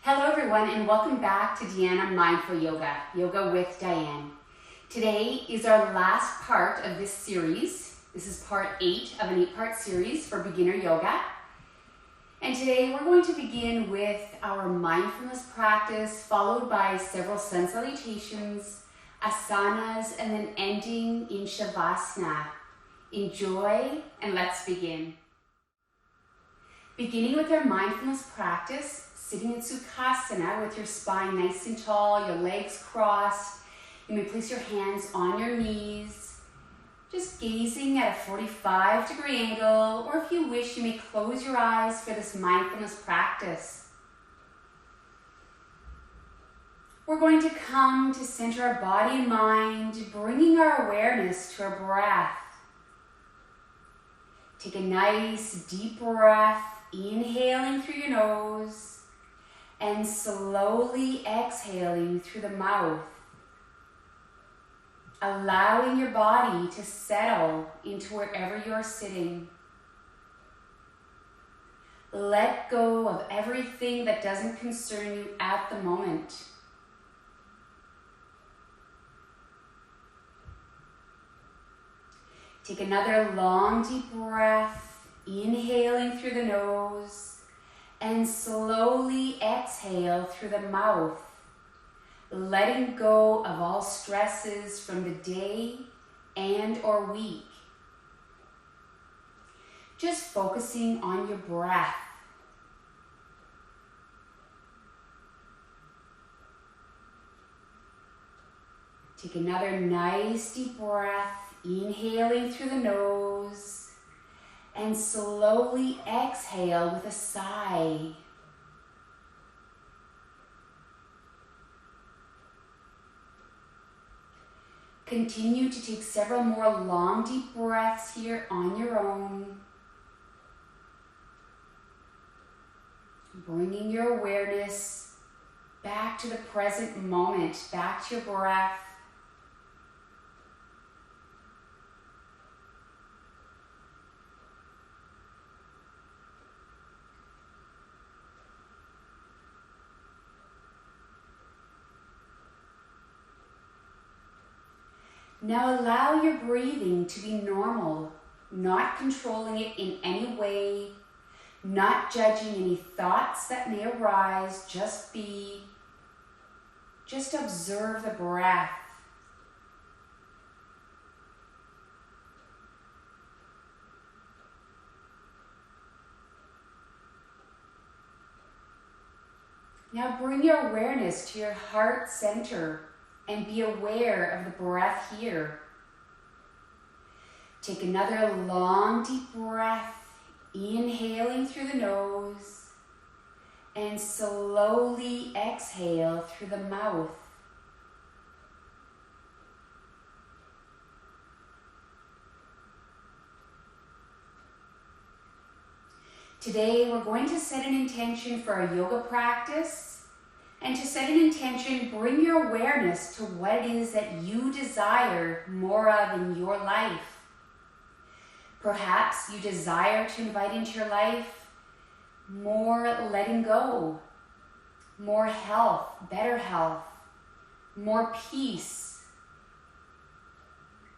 Hello everyone and welcome back to Dhyana-Mindful Yoga, Yoga with Dianne. Today is our last part of this series. This is part 8 of an 8-part series for beginner yoga. And today we're going to begin with our mindfulness practice, followed by several sun salutations, asanas, and then ending in savasana. Enjoy and let's begin. Beginning with our mindfulness practice, sitting in Sukhasana with your spine nice and tall, your legs crossed. You may place your hands on your knees, just gazing at a 45-degree angle, or if you wish, you may close your eyes for this mindfulness practice. We're going to come to center our body and mind, bringing our awareness to our breath. Take a nice deep breath, inhaling through your nose, and slowly exhaling through the mouth, allowing your body to settle into wherever you're sitting. Let go of everything that doesn't concern you at the moment. Take another long deep breath, inhaling through the nose, and slowly exhale through the mouth, letting go of all stresses from the day and or week. Just focusing on your breath. Take another nice deep breath, inhaling through the nose, and slowly exhale with a sigh. Continue to take several more long, deep breaths here on your own. Bringing your awareness back to the present moment, back to your breath. Now allow your breathing to be normal, not controlling it in any way, not judging any thoughts that may arise, just be. Just observe the breath. Now bring your awareness to your heart center and be aware of the breath here. Take another long, deep breath, inhaling through the nose, and slowly exhale through the mouth. Today, we're going to set an intention for our yoga practice. And to set an intention, bring your awareness to what it is that you desire more of in your life. Perhaps you desire to invite into your life more letting go, more health, better health, more peace,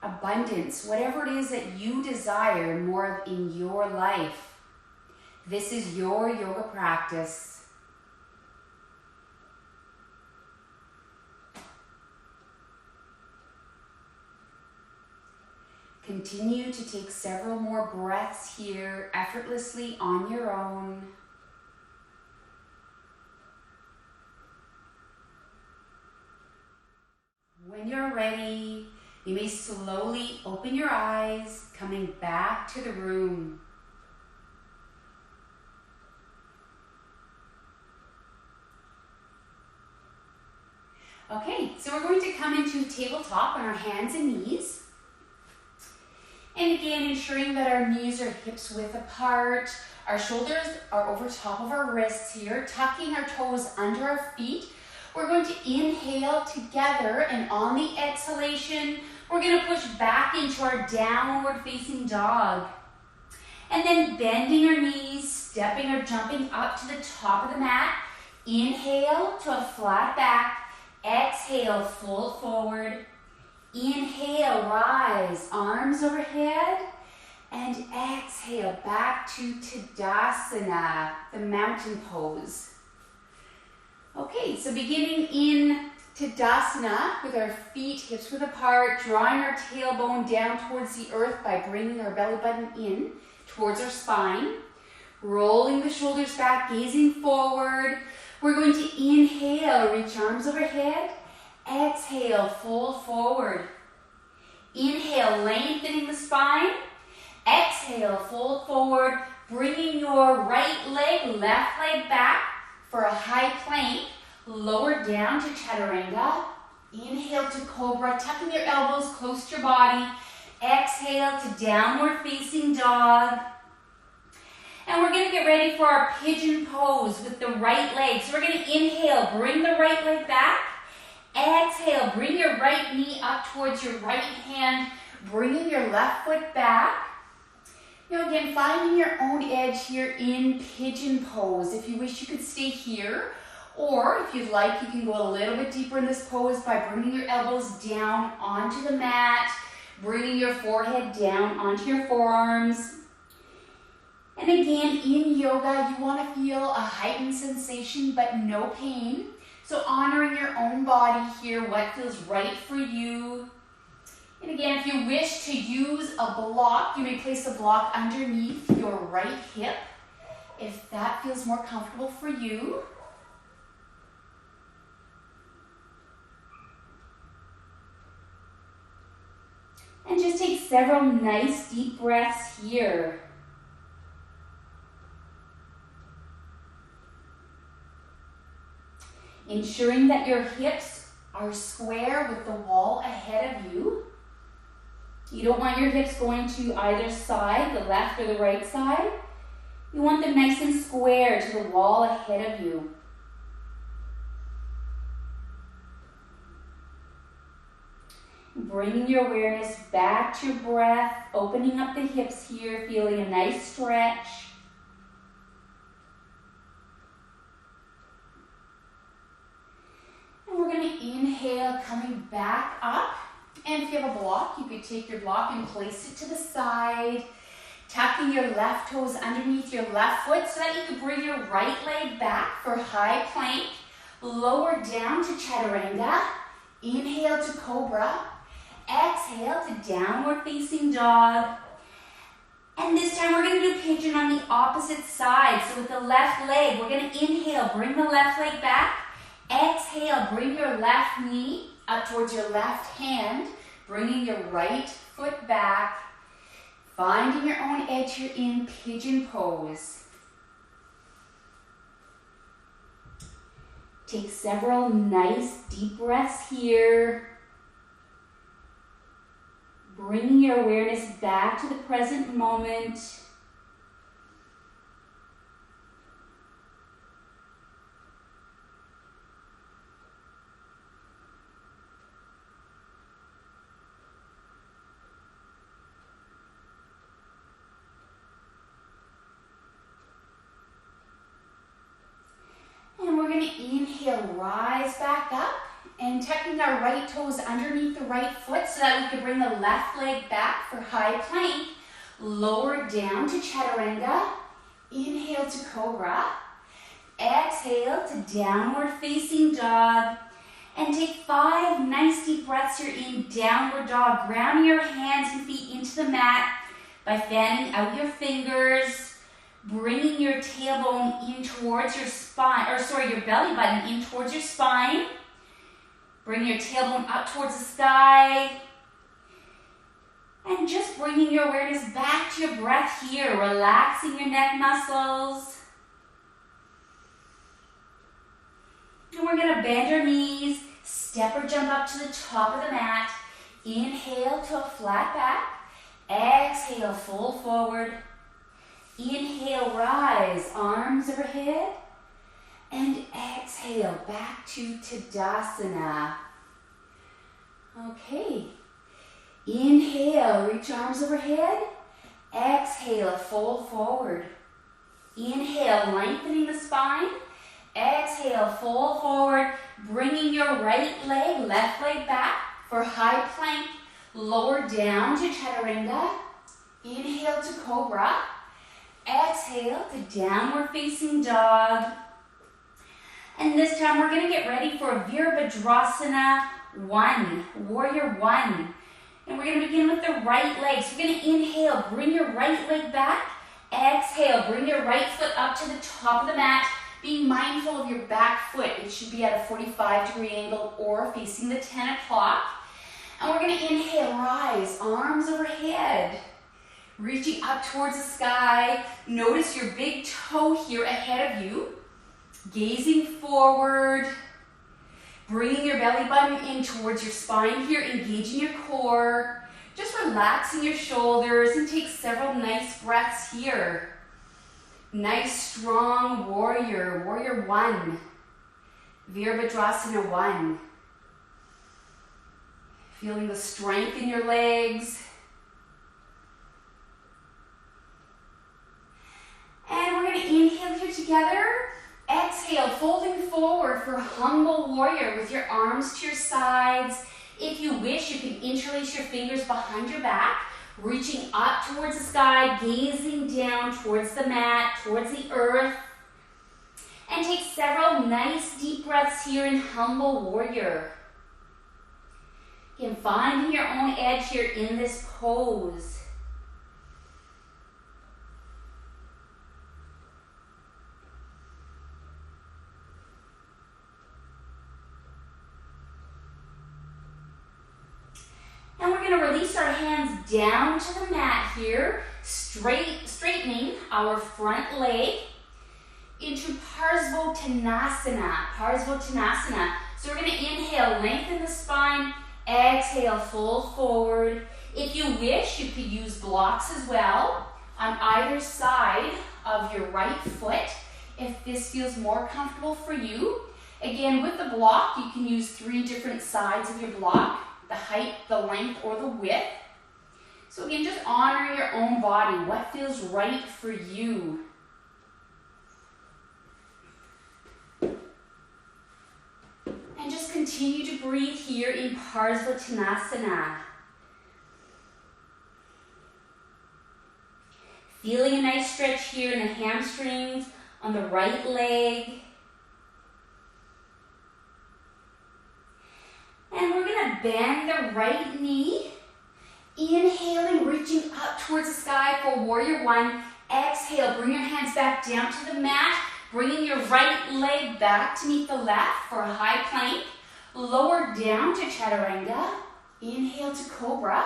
abundance, whatever it is that you desire more of in your life. This is your yoga practice. Continue to take several more breaths here, effortlessly on your own. When you're ready, you may slowly open your eyes, coming back to the room. Okay, so we're going to come into tabletop on our hands and knees. And again, ensuring that our knees are hips width apart, our shoulders are over top of our wrists here, tucking our toes under our feet. We're going to inhale together, and on the exhalation, we're going to push back into our downward facing dog. And then bending our knees, stepping or jumping up to the top of the mat, Inhale to a flat back. Exhale, fold forward. Inhale, rise, arms overhead. And exhale, back to Tadasana, the mountain pose. Okay, so beginning in Tadasana with our feet hips width apart, drawing our tailbone down towards the earth by bringing our belly button in towards our spine. Rolling the shoulders back, gazing forward. We're going to inhale, reach arms overhead. Exhale, fold forward. Inhale, lengthening the spine. Exhale, fold forward, bringing your right leg, left leg back for a high plank. Lower down to Chaturanga. Inhale to Cobra, tucking your elbows close to your body. Exhale to Downward Facing Dog. And we're going to get ready for our pigeon pose with the right leg. So we're going to inhale, bring the right leg back. Exhale, bring your right knee up towards your right hand, bringing your left foot back. Now again, finding your own edge here in pigeon pose. If you wish, you could stay here. Or if you'd like, you can go a little bit deeper in this pose by bringing your elbows down onto the mat, bringing your forehead down onto your forearms. And again, in yoga, you want to feel a heightened sensation, but no pain. So honoring your own body here, what feels right for you. And again, if you wish to use a block, you may place a block underneath your right hip, if that feels more comfortable for you. And just take several nice deep breaths here. Ensuring that your hips are square with the wall ahead of you. You don't want your hips going to either side, the left or the right side. You want them nice and square to the wall ahead of you. Bringing your awareness back to your breath, opening up the hips here, feeling a nice stretch. And we're going to inhale, coming back up. And if you have a block, you could take your block and place it to the side, tucking your left toes underneath your left foot so that you can bring your right leg back for high plank. Lower down to Chaturanga. Inhale to Cobra. Exhale to Downward Facing Dog. And this time we're going to do pigeon on the opposite side. So with the left leg, we're going to inhale, bring the left leg back. Exhale, bring your left knee up towards your left hand, bringing your right foot back, finding your own edge here in pigeon pose. Take several nice deep breaths here, bringing your awareness back to the present moment. Inhale, rise back up and tucking our right toes underneath the right foot so that we can bring the left leg back for high plank. Lower down to Chaturanga. Inhale to Cobra. Exhale to Downward Facing Dog. And take 5 nice deep breaths here in Downward Dog. Grounding your hands and feet into the mat by fanning out your fingers. Bringing your tailbone in towards your spine, your belly button in towards your spine. Bring your tailbone up towards the sky. And just bringing your awareness back to your breath here, relaxing your neck muscles. And we're going to bend our knees, step or jump up to the top of the mat. Inhale to a flat back. Exhale, fold forward. Inhale, rise, arms overhead. And exhale, back to Tadasana. Okay. Inhale, reach arms overhead. Exhale, fold forward. Inhale, lengthening the spine. Exhale, fold forward, bringing your right leg, left leg back for high plank. Lower down to chaturanga. Inhale to cobra. Exhale to downward facing dog. And this time we're going to get ready for Virabhadrasana 1, Warrior 1. And we're going to begin with the right leg. So we're going to inhale, bring your right leg back. Exhale, bring your right foot up to the top of the mat. Being mindful of your back foot. It should be at a 45-degree angle or facing the 10 o'clock. And we're going to inhale, rise, arms overhead. Reaching up towards the sky. Notice your big toe here ahead of you. Gazing forward. Bringing your belly button in towards your spine here, engaging your core. Just relaxing your shoulders and take several nice breaths here. Nice, strong warrior, warrior 1. Virabhadrasana 1. Feeling the strength in your legs. And we're going to inhale here together. Exhale, folding forward for humble warrior with your arms to your sides. If you wish, you can interlace your fingers behind your back, reaching up towards the sky, gazing down towards the mat, towards the earth. And take several nice deep breaths here in humble warrior. Again, finding your own edge here in this pose. And we're going to release our hands down to the mat here, straightening our front leg into Parsvottanasana. Parsvottanasana. So we're going to inhale, lengthen the spine, exhale, fold forward. If you wish, you could use blocks as well on either side of your right foot if this feels more comfortable for you. Again, with the block, you can use 3 different sides of your block. The height, the length, or the width. So again, just honoring your own body. What feels right for you? And just continue to breathe here in Parsvottanasana. Feeling a nice stretch here in the hamstrings on the right leg. And we're going to bend the right knee. Inhaling, reaching up towards the sky for Warrior 1. Exhale, bring your hands back down to the mat. Bringing your right leg back to meet the left for a high plank. Lower down to chaturanga. Inhale to cobra.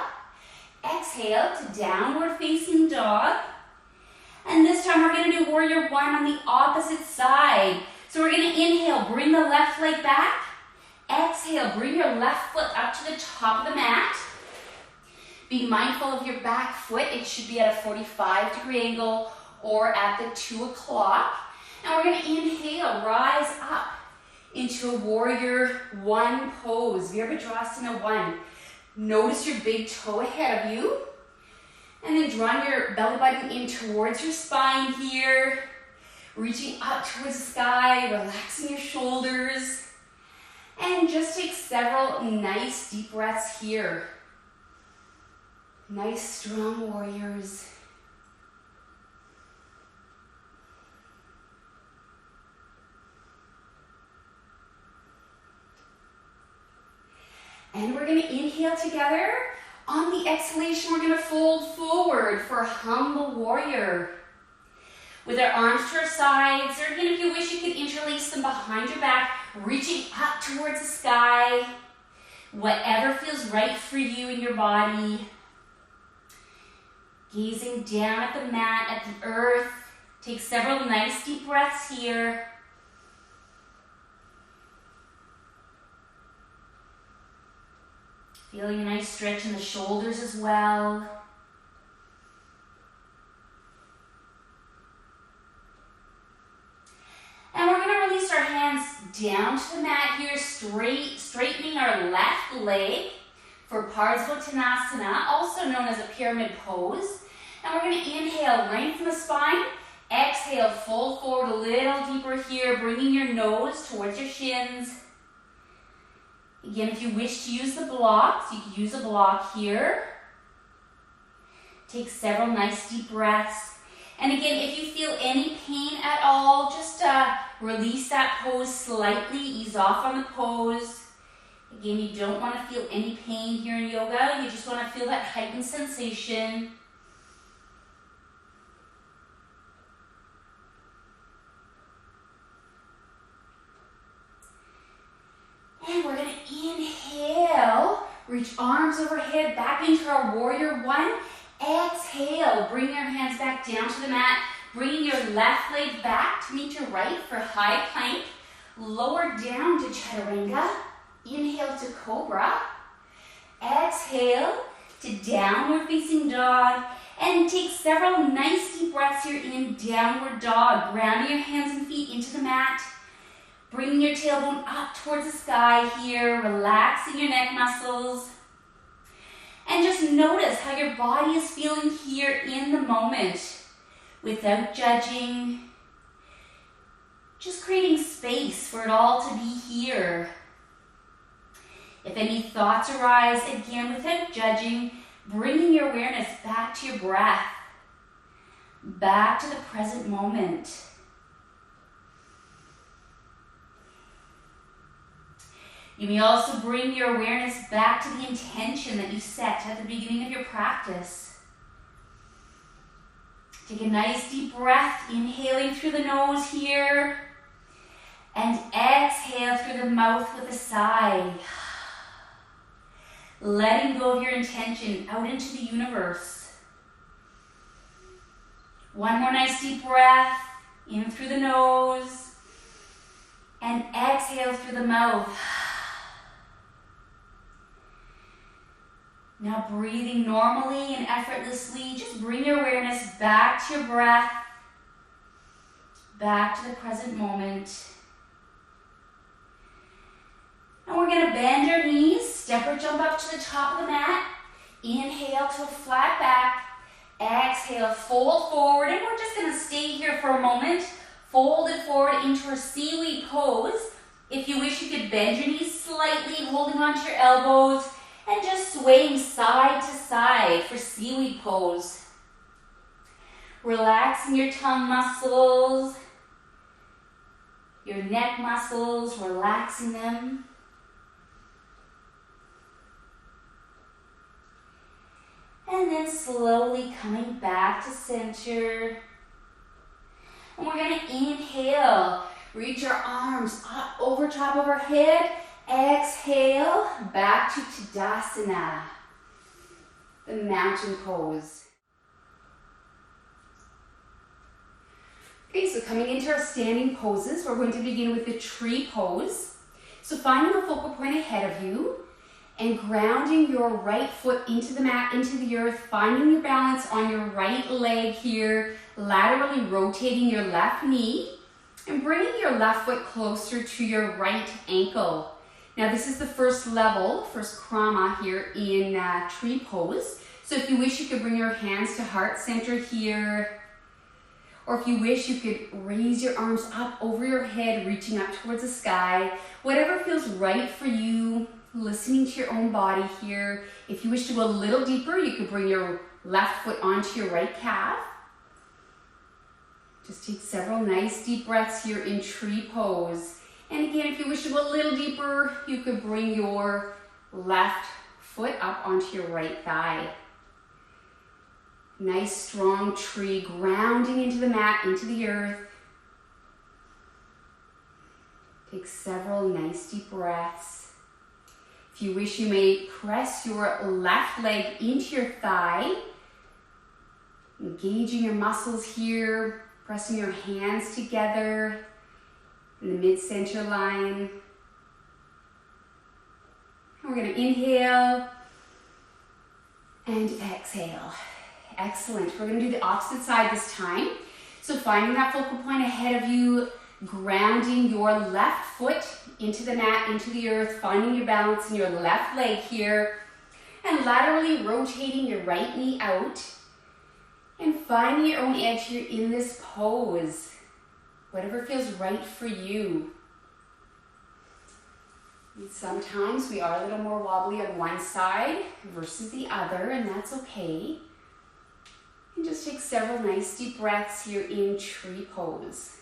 Exhale to downward facing dog. And this time we're going to do Warrior 1 on the opposite side. So we're going to inhale, bring the left leg back. Exhale, bring your left foot up to the top of the mat. Be mindful of your back foot. It should be at a 45-degree angle or at the 2 o'clock. And we're going to inhale, rise up into a Warrior 1 pose, Virabhadrasana 1. Notice your big toe ahead of you. And then drawing your belly button in towards your spine here. Reaching up towards the sky, relaxing your shoulders. And just take several nice deep breaths here. Nice, strong warriors. And we're going to inhale together. On the exhalation, we're going to fold forward for a humble warrior. With our arms to our sides, or again, if you wish, you can interlace them behind your back, reaching up towards the sky. Whatever feels right for you in your body. Gazing down at the mat, at the earth. Take several nice deep breaths here. Feeling a nice stretch in the shoulders as well. And we're going to release our hands down to the mat here, straightening our left leg for Parsvottanasana, also known as a pyramid pose. And we're going to inhale, lengthen the spine. Exhale, fold forward a little deeper here, bringing your nose towards your shins. Again, if you wish to use the blocks, you can use a block here. Take several nice deep breaths. And again, if you feel any pain at all, just release that pose slightly, ease off on the pose. Again, you don't want to feel any pain here in yoga. You just want to feel that heightened sensation. And we're going to inhale, reach arms overhead, back into our warrior one. Exhale, bring your hands back down to the mat, bringing your left leg back to meet your right for high plank. Lower down to chaturanga. Inhale to cobra. Exhale to downward facing dog. And take several nice deep breaths here in downward dog. Grounding your hands and feet into the mat. Bringing your tailbone up towards the sky here. Relaxing your neck muscles. And just notice how your body is feeling here in the moment. Without judging. Just creating space for it all to be here. If any thoughts arise, again, without judging, bringing your awareness back to your breath, back to the present moment. You may also bring your awareness back to the intention that you set at the beginning of your practice. Take a nice deep breath, inhaling through the nose here, and exhale through the mouth with a sigh. Letting go of your intention out into the universe. One more nice deep breath, in through the nose, and exhale through the mouth. Now breathing normally and effortlessly, just bring your awareness back to your breath, back to the present moment. And we're going to bend our knees, step or jump up to the top of the mat. Inhale to a flat back. Exhale, fold forward, and we're just going to stay here for a moment. Fold it forward into our seaweed pose. If you wish, you could bend your knees slightly, holding onto your elbows, and just swaying side to side for seaweed pose. Relaxing your tongue muscles, your neck muscles, relaxing them. And then slowly coming back to center. And we're going to inhale. Reach our arms up over top of our head. Exhale, back to Tadasana, the mountain pose. Okay, so coming into our standing poses, we're going to begin with the tree pose. So finding a focal point ahead of you and grounding your right foot into the mat, into the earth, finding your balance on your right leg here, laterally rotating your left knee, and bringing your left foot closer to your right ankle. Now this is the first level, first krama here in tree pose. So if you wish, you could bring your hands to heart center here. Or if you wish, you could raise your arms up over your head, reaching up towards the sky. Whatever feels right for you, listening to your own body here. If you wish to go a little deeper, you could bring your left foot onto your right calf. Just take several nice deep breaths here in tree pose. And again, if you wish to go a little deeper, you could bring your left foot up onto your right thigh. Nice strong tree, grounding into the mat, into the earth. Take several nice deep breaths. If you wish, you may press your left leg into your thigh, engaging your muscles here, pressing your hands together in the mid-center line. And we're going to inhale and exhale. Excellent. We're going to do the opposite side this time. So finding that focal point ahead of you, grounding your left foot into the mat, into the earth, finding your balance in your left leg here, and laterally rotating your right knee out. And finding your own edge here in this pose. Whatever feels right for you. And sometimes we are a little more wobbly on one side versus the other, and that's okay. And just take several nice deep breaths here in tree pose.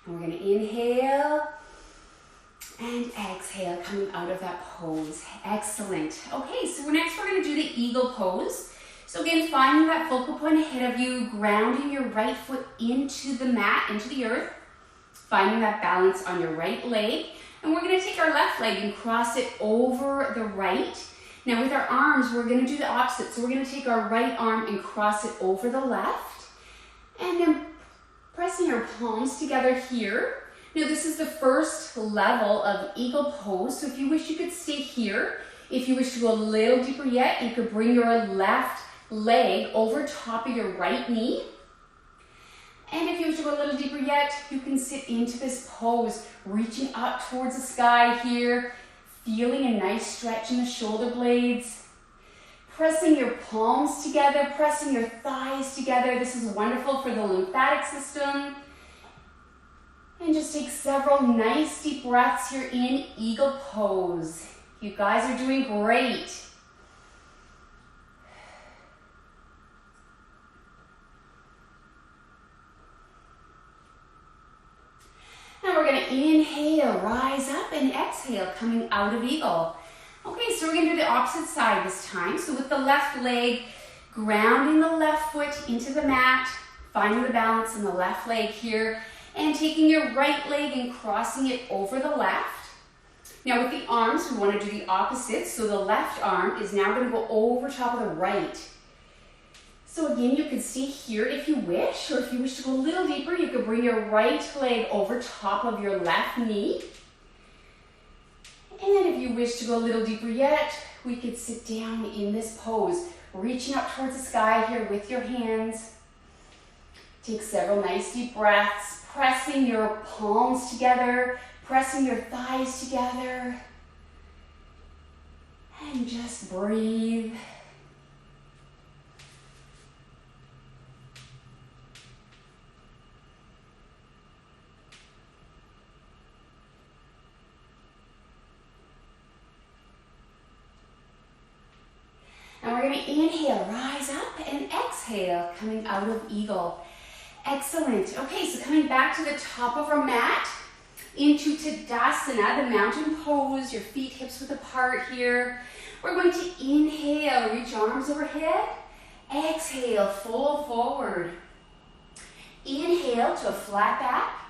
And we're going to inhale and exhale, coming out of that pose. Excellent. Okay, so next we're going to do the eagle pose. So again, finding that focal point ahead of you, grounding your right foot into the mat, into the earth, finding that balance on your right leg. And we're going to take our left leg and cross it over the right. Now with our arms, we're going to do the opposite. So we're going to take our right arm and cross it over the left. And then pressing our palms together here. Now this is the first level of eagle pose. So if you wish, you could stay here. If you wish to go a little deeper yet, you could bring your left leg over top of your right knee. And if you wish to go a little deeper yet, you can sit into this pose, reaching up towards the sky here, feeling a nice stretch in the shoulder blades. Pressing your palms together, pressing your thighs together. This is wonderful for the lymphatic system. And just take several nice deep breaths here in eagle pose. You guys are doing great. Now we're going to inhale, rise up, and exhale, coming out of eagle. Okay, so we're going to do the opposite side this time. So with the left leg, grounding the left foot into the mat, finding the balance in the left leg here, and taking your right leg and crossing it over the left. Now with the arms, we want to do the opposite. So the left arm is now going to go over top of the right. So again, you could stay here if you wish, or if you wish to go a little deeper, you could bring your right leg over top of your left knee. And if you wish to go a little deeper yet, we could sit down in this pose, reaching up towards the sky here with your hands. Take several nice deep breaths, pressing your palms together, pressing your thighs together. And just breathe. And we're going to inhale, rise up, and exhale, coming out of eagle. Excellent. Okay, so coming back to the top of our mat, into Tadasana, the mountain pose, your feet hips width apart here. We're going to inhale, reach arms overhead. Exhale, fold forward. Inhale to a flat back.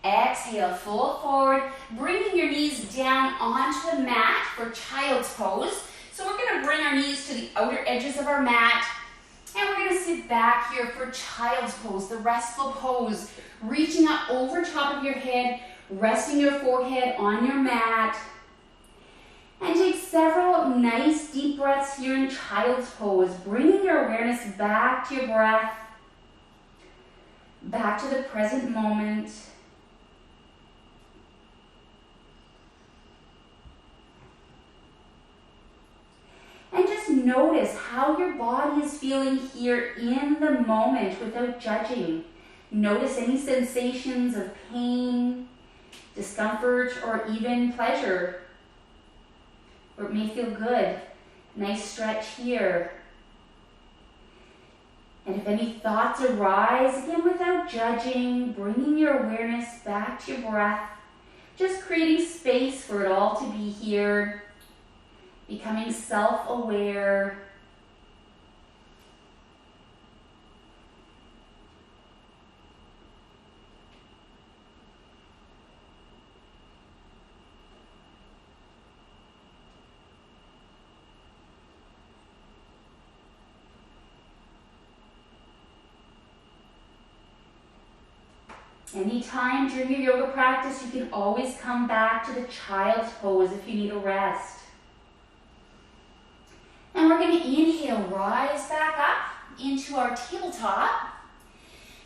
Exhale, fold forward, bringing your knees down onto the mat for child's pose. So we're going to bring our knees to the outer edges of our mat, and we're going to sit back here for child's pose, the restful pose, reaching up over top of your head, resting your forehead on your mat. And take several nice deep breaths here in child's pose, bringing your awareness back to your breath, back to the present moment. And just notice how your body is feeling here in the moment without judging. Notice any sensations of pain, discomfort, or even pleasure. Or it may feel good. Nice stretch here. And if any thoughts arise, again without judging, bringing your awareness back to your breath, just creating space for it all to be here. Becoming self-aware. Anytime during your yoga practice, you can always come back to the child's pose if you need a rest. And we're going to inhale, rise back up into our tabletop.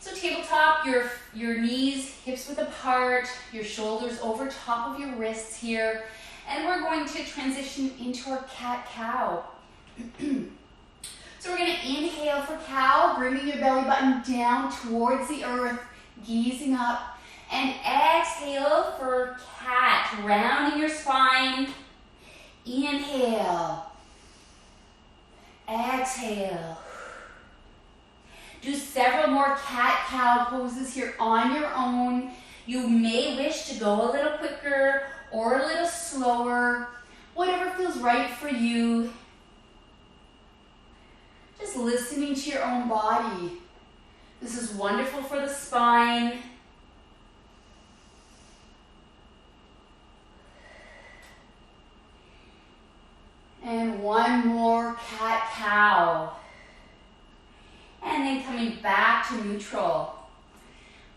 So tabletop, your knees, hips width apart, your shoulders over top of your wrists here. And we're going to transition into our cat-cow. So we're going to inhale for cow, bringing your belly button down towards the earth, gazing up. And exhale for cat, rounding your spine. Inhale. Exhale. Do several more cat-cow poses here on your own. You may wish to go a little quicker or a little slower, whatever feels right for you. Just listening to your own body. This is wonderful for the spine. And one more cat-cow. And then coming back to neutral.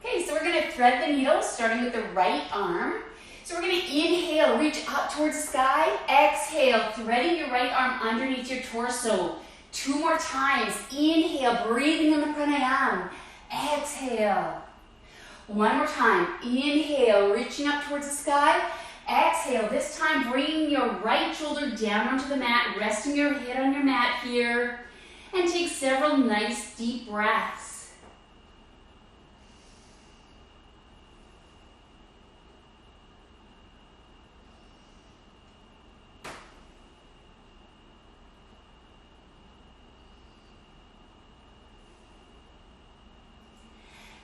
Okay, so we're going to thread the needle, starting with the right arm. So we're going to inhale, reach up towards the sky. Exhale, threading your right arm underneath your torso. 2 more times. Inhale, breathing in the pranayama. Exhale. 1 more time. Inhale, reaching up towards the sky. Exhale, this time bringing your right shoulder down onto the mat, resting your head on your mat here. And take several nice deep breaths.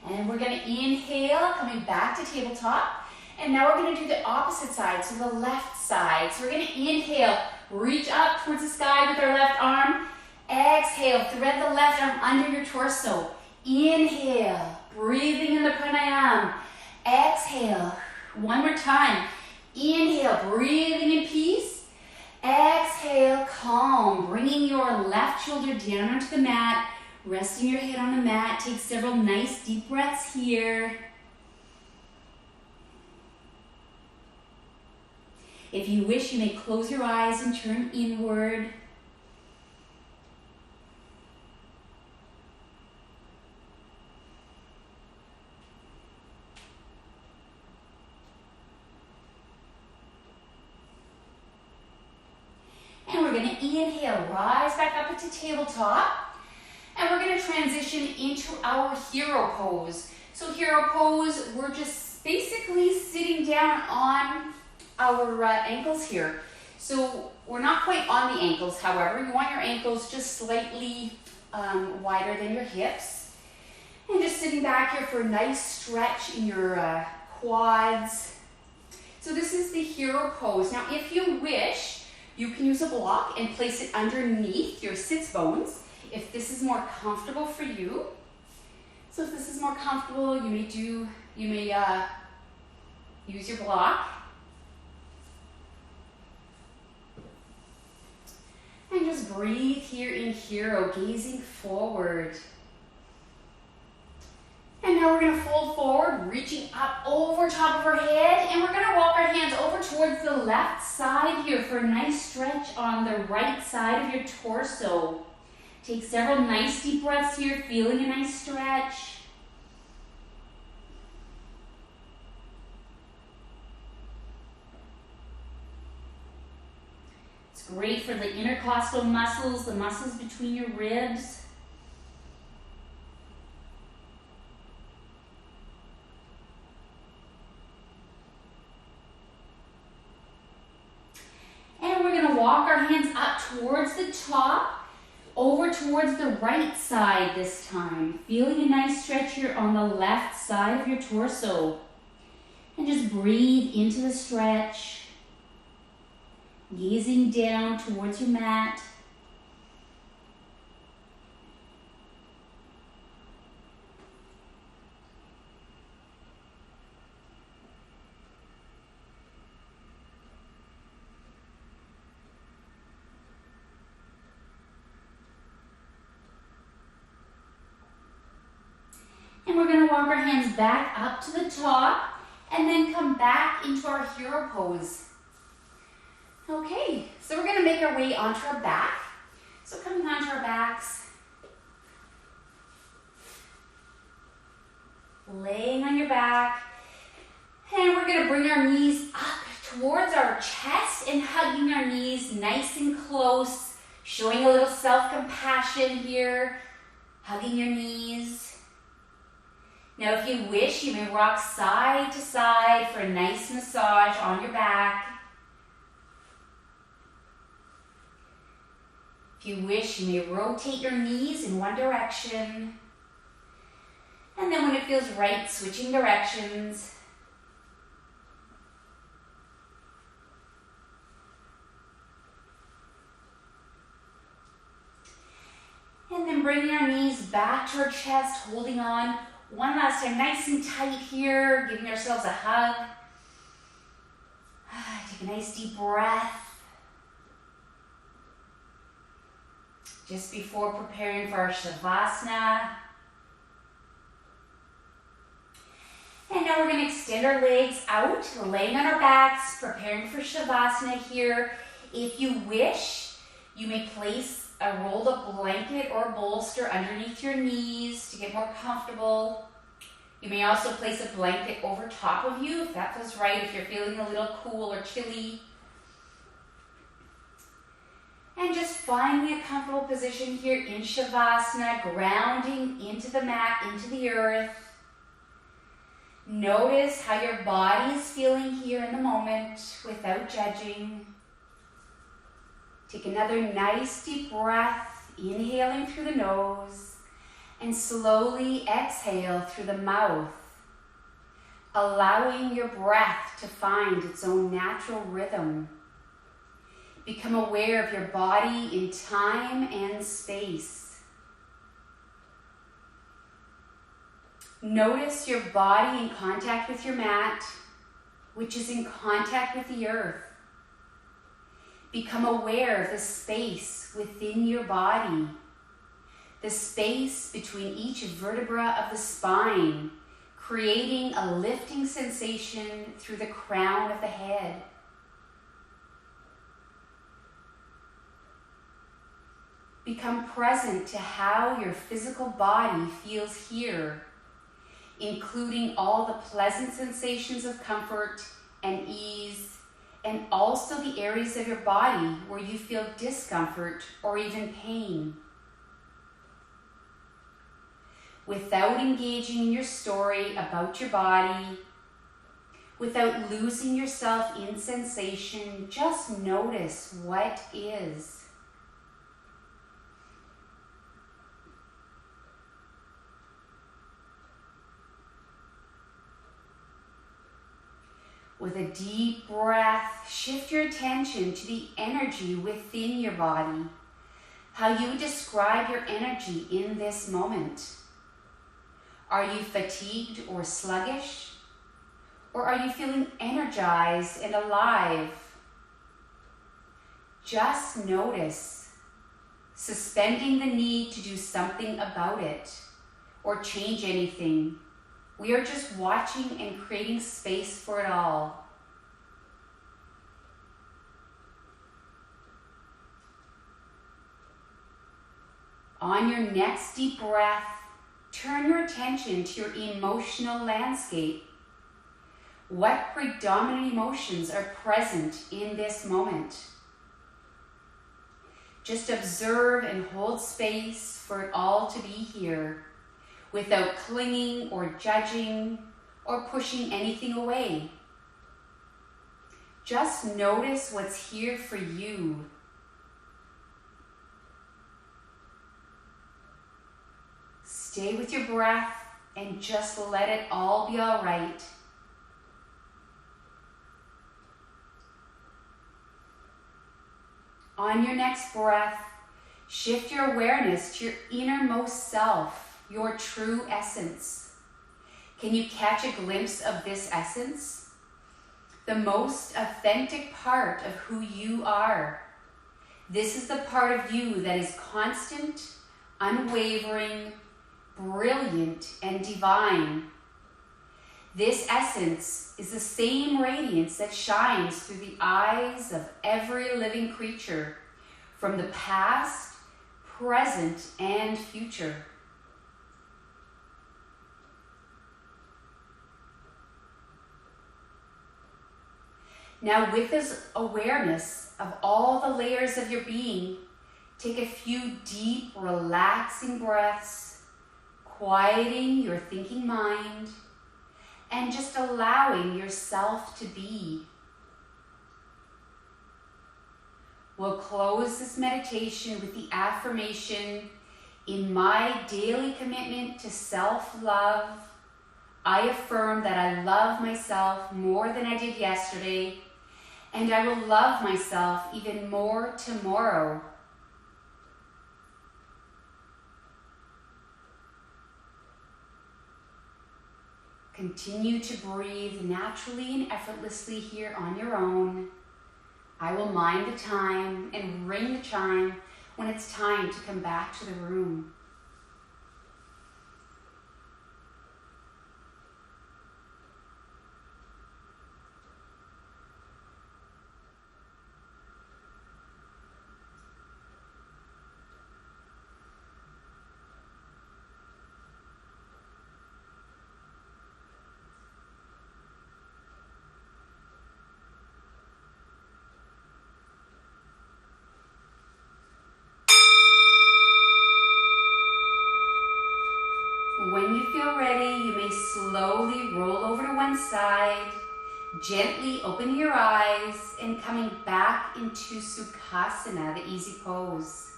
And we're going to inhale, coming back to tabletop. And now we're going to do the opposite side, so the left side. So we're going to inhale, reach up towards the sky with our left arm. Exhale, thread the left arm under your torso. Inhale, breathing in the pranayama. Exhale, 1 more time. Inhale, breathing in peace. Exhale, calm, bringing your left shoulder down onto the mat, resting your head on the mat. Take several nice deep breaths here. If you wish, you may close your eyes and turn inward. And we're going to inhale, rise back up into tabletop. And we're going to transition into our hero pose. So hero pose, we're just basically sitting down on our ankles here. So we're not quite on the ankles, however. You want your ankles just slightly wider than your hips. And just sitting back here for a nice stretch in your quads. So this is the hero pose. Now if you wish, you can use a block and place it underneath your sits bones if this is more comfortable for you. So if this is more comfortable, you may use your block. And just breathe here in hero, gazing forward. And now we're going to fold forward, reaching up over top of our head. And we're going to walk our hands over towards the left side here for a nice stretch on the right side of your torso. Take several nice deep breaths here, feeling a nice stretch. It's great for the intercostal muscles, the muscles between your ribs. And we're going to walk our hands up towards the top, over towards the right side this time. Feeling a nice stretch here on the left side of your torso. And just breathe into the stretch. Gazing down towards your mat. And we're going to walk our hands back up to the top and then come back into our hero pose. Okay, so we're going to make our way onto our back. So coming onto our backs. our knees up towards our chest and hugging our knees nice and close, showing a little self-compassion here, hugging your knees. Now if you wish, you may rock side to side for a nice massage on your back. If you wish, you may rotate your knees in one direction. And then when it feels right, switching directions. And then bringing our knees back to our chest, holding on. One last time, nice and tight here, giving ourselves a hug. Take a nice deep breath. Just before preparing for our savasana. And now we're going to extend our legs out, laying on our backs, preparing for savasana here. If you wish, you may place a rolled up blanket or bolster underneath your knees to get more comfortable. You may also place a blanket over top of you if that feels right, if you're feeling a little cool or chilly. And just finding a comfortable position here in Shavasana, grounding into the mat, into the earth. Notice how your body is feeling here in the moment without judging. Take another nice deep breath, inhaling through the nose and slowly exhale through the mouth, allowing your breath to find its own natural rhythm. Become aware of your body in time and space. Notice your body in contact with your mat, which is in contact with the earth. Become aware of the space within your body, the space between each vertebra of the spine, creating a lifting sensation through the crown of the head. Become present to how your physical body feels here, including all the pleasant sensations of comfort and ease, and also the areas of your body where you feel discomfort or even pain. Without engaging in your story about your body, without losing yourself in sensation, just notice what is. With a deep breath, shift your attention to the energy within your body, how you would describe your energy in this moment. Are you fatigued or sluggish? Or are you feeling energized and alive? Just notice, suspending the need to do something about it or change anything. We are just watching and creating space for it all. On your next deep breath, turn your attention to your emotional landscape. What predominant emotions are present in this moment? Just observe and hold space for it all to be here, without clinging or judging or pushing anything away. Just notice what's here for you. Stay with your breath and just let it all be all right. On your next breath, shift your awareness to your innermost self, your true essence. Can you catch a glimpse of this essence? The most authentic part of who you are. This is the part of you that is constant, unwavering, brilliant, and divine. This essence is the same radiance that shines through the eyes of every living creature, from the past, present, and future. Now with this awareness of all the layers of your being, take a few deep, relaxing breaths, quieting your thinking mind, and just allowing yourself to be. We'll close this meditation with the affirmation, in my daily commitment to self-love, I affirm that I love myself more than I did yesterday, and I will love myself even more tomorrow. Continue to breathe naturally and effortlessly here on your own. I will mind the time and ring the chime when it's time to come back to the room. When you feel ready, you may slowly roll over to one side, gently open your eyes, and coming back into Sukhasana, the easy pose.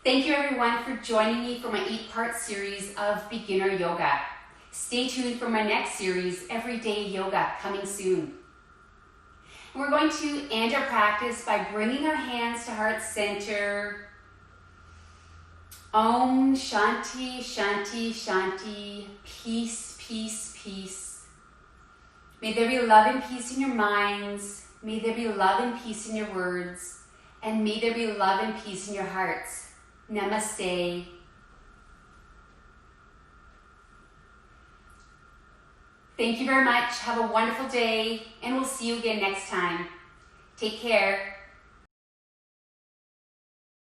Thank you everyone for joining me for my 8-part series of beginner yoga. Stay tuned for my next series, Everyday Yoga, coming soon. We're going to end our practice by bringing our hands to heart center. Om Shanti, Shanti, Shanti. Peace, peace, peace. May there be love and peace in your minds. May there be love and peace in your words. And may there be love and peace in your hearts. Namaste. Thank you very much. Have a wonderful day, and we'll see you again next time. Take care.